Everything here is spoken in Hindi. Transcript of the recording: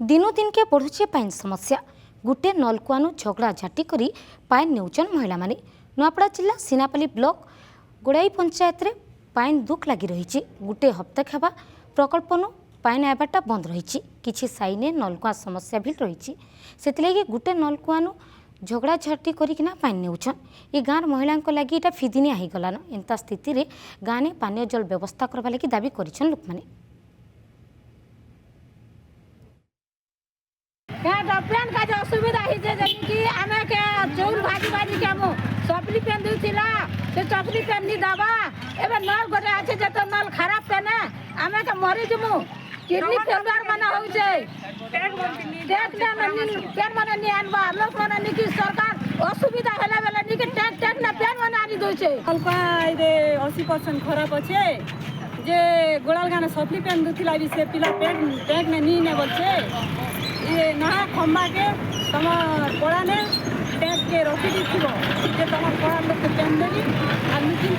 दिनों दिन के बढ़ुचे पाइन समस्या गोटे नलकुआनु झगड़ा झाटी करी पाइन नेउचन महिला माने। नुआपड़ा जिला सीनापाली ब्लॉक गोड़ाई पंचायत रे पाइन दुख लगी रही। गोटे हप्ता खेबा प्रकल्पनु पाइन आबाटा बंद रही। किछि साइने नलकुआ समस्या भी रही। सेतिलागि गोटे नलकुआनु झगड़ा झाटी करिकिना पाइन नेउछन। ये गाँव महिला लगी इटा फिदिनिया हो गलान। एंता स्थिति रे गाँव ने पानीय जल व्यवस्था करबा लगी दाबी करिछन लोक माने। पेन का जो असुविधा है कि आमे के चौल भाजी भाजी के मु चपली पेन दिला से चपली पेन नी दबा एबे नल गोटे আছে যে তো नल खराब पेने आमे के मरि जमु किडनी फेलियर माने हो जाय टैग पेन माने नी आनबा लोक माने नी कि सरकार असुविधा हेला बेला नी कि टैग ना पेन माने आनी दो छे अल्पा इदे 80% खराब আছে जे गोलाल गाना सपली पेन दुथिला भी से पिला पेन टैग ने नी ने बोलछे ये ना खम्बा के तमर कोड़ा ने टैग के रोकी दी थी जे तमर कोड़ा लोग पेन देली और मीटिंग